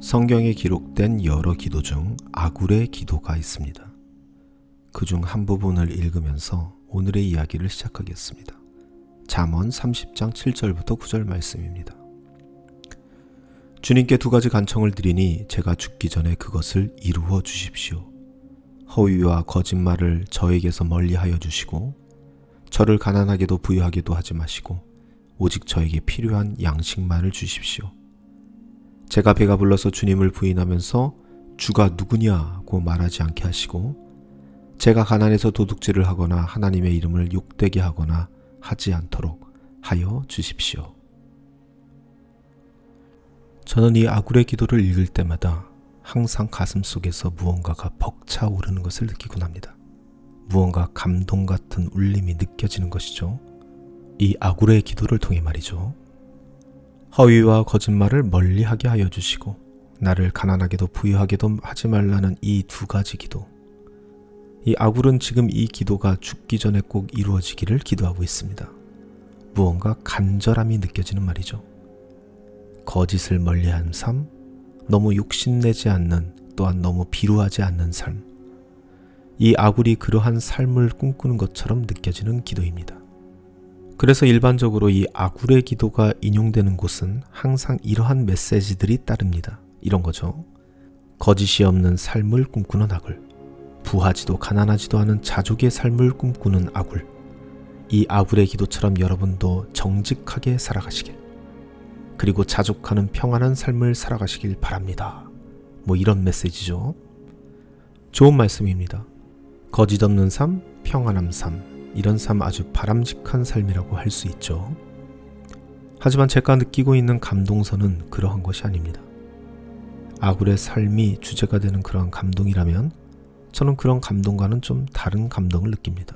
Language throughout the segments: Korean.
성경에 기록된 여러 기도 중 아굴의 기도가 있습니다. 그중 한 부분을 읽으면서 오늘의 이야기를 시작하겠습니다. 잠언 30장 7절부터 9절 말씀입니다. 주님께 두 가지 간청을 드리니 제가 죽기 전에 그것을 이루어 주십시오. 허위와 거짓말을 저에게서 멀리하여 주시고 저를 가난하게도 부유하게도 하지 마시고 오직 저에게 필요한 양식만을 주십시오. 제가 배가 불러서 주님을 부인하면서 주가 누구냐고 말하지 않게 하시고 제가 가난해서 도둑질을 하거나 하나님의 이름을 욕되게 하거나 하지 않도록 하여 주십시오. 저는 이 아굴의 기도를 읽을 때마다 항상 가슴속에서 무언가가 벅차오르는 것을 느끼곤 합니다. 무언가 감동 같은 울림이 느껴지는 것이죠. 이 아굴의 기도를 통해 말이죠. 허위와 거짓말을 멀리하게 하여 주시고 나를 가난하게도 부유하게도 하지 말라는 이 두 가지 기도. 이 아굴은 지금 이 기도가 죽기 전에 꼭 이루어지기를 기도하고 있습니다. 무언가 간절함이 느껴지는 말이죠. 거짓을 멀리한 삶, 너무 욕심내지 않는, 또한 너무 비루하지 않는 삶. 이 아굴이 그러한 삶을 꿈꾸는 것처럼 느껴지는 기도입니다. 그래서 일반적으로 이 아굴의 기도가 인용되는 곳은 항상 이러한 메시지들이 따릅니다. 이런 거죠. 거짓이 없는 삶을 꿈꾸는 아굴, 부하지도 가난하지도 않은 자족의 삶을 꿈꾸는 아굴. 이 아굴의 기도처럼 여러분도 정직하게 살아가시길, 그리고 자족하는 평안한 삶을 살아가시길 바랍니다. 이런 메시지죠. 좋은 말씀입니다. 거짓 없는 삶, 평안한 삶, 이런 삶 아주 바람직한 삶이라고 할 수 있죠. 하지만 제가 느끼고 있는 감동선은 그러한 것이 아닙니다. 아굴의 삶이 주제가 되는 그러한 감동이라면 저는 그런 감동과는 좀 다른 감동을 느낍니다.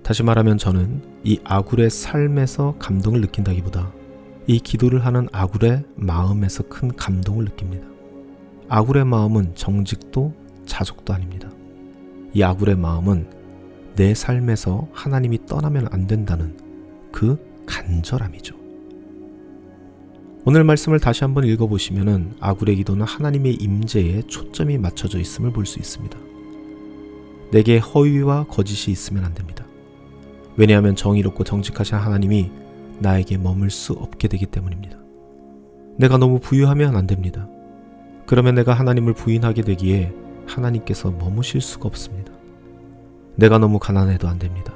다시 말하면 저는 이 아굴의 삶에서 감동을 느낀다기보다 이 기도를 하는 아굴의 마음에서 큰 감동을 느낍니다. 아굴의 마음은 정직도 자족도 아닙니다. 이 아굴의 마음은 내 삶에서 하나님이 떠나면 안 된다는 그 간절함이죠. 오늘 말씀을 다시 한번 읽어보시면 아굴의 기도는 하나님의 임재에 초점이 맞춰져 있음을 볼 수 있습니다. 내게 허위와 거짓이 있으면 안 됩니다. 왜냐하면 정의롭고 정직하신 하나님이 나에게 머물 수 없게 되기 때문입니다. 내가 너무 부유하면 안 됩니다. 그러면 내가 하나님을 부인하게 되기에 하나님께서 머무실 수가 없습니다. 내가 너무 가난해도 안 됩니다.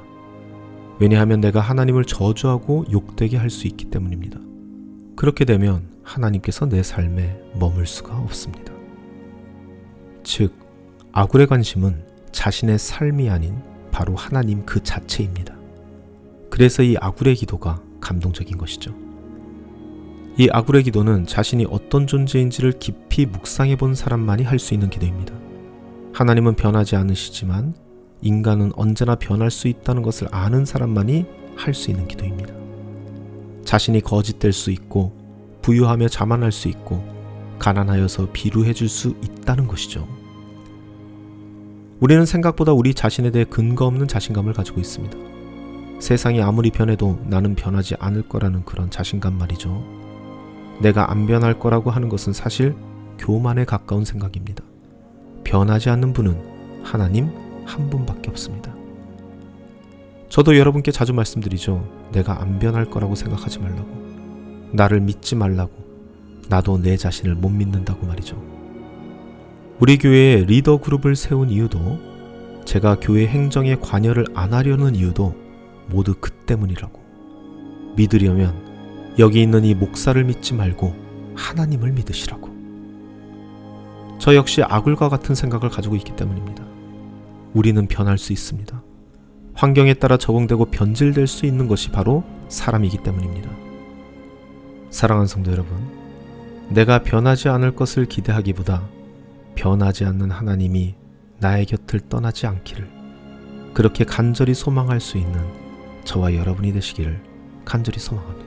왜냐하면 내가 하나님을 저주하고 욕되게 할 수 있기 때문입니다. 그렇게 되면 하나님께서 내 삶에 머물 수가 없습니다. 즉, 아굴의 관심은 자신의 삶이 아닌 바로 하나님 그 자체입니다. 그래서 이 아굴의 기도가 감동적인 것이죠. 이 아굴의 기도는 자신이 어떤 존재인지를 깊이 묵상해 본 사람만이 할 수 있는 기도입니다. 하나님은 변하지 않으시지만 인간은 언제나 변할 수 있다는 것을 아는 사람만이 할 수 있는 기도입니다. 자신이 거짓될 수 있고 부유하며 자만할 수 있고 가난하여서 비루해질 수 있다는 것이죠. 우리는 생각보다 우리 자신에 대해 근거 없는 자신감을 가지고 있습니다. 세상이 아무리 변해도 나는 변하지 않을 거라는 그런 자신감 말이죠. 내가 안 변할 거라고 하는 것은 사실 교만에 가까운 생각입니다. 변하지 않는 분은 하나님 한 분밖에 없습니다. 저도 여러분께 자주 말씀드리죠. 내가 안 변할 거라고 생각하지 말라고, 나를 믿지 말라고, 나도 내 자신을 못 믿는다고 말이죠. 우리 교회에 리더 그룹을 세운 이유도, 제가 교회 행정에 관여를 안 하려는 이유도 모두 그 때문이라고. 믿으려면 여기 있는 이 목사를 믿지 말고 하나님을 믿으시라고. 저 역시 아굴과 같은 생각을 가지고 있기 때문입니다. 우리는 변할 수 있습니다. 환경에 따라 적응되고 변질될 수 있는 것이 바로 사람이기 때문입니다. 사랑하는 성도 여러분, 내가 변하지 않을 것을 기대하기보다 변하지 않는 하나님이 나의 곁을 떠나지 않기를, 그렇게 간절히 소망할 수 있는 저와 여러분이 되시기를 간절히 소망합니다.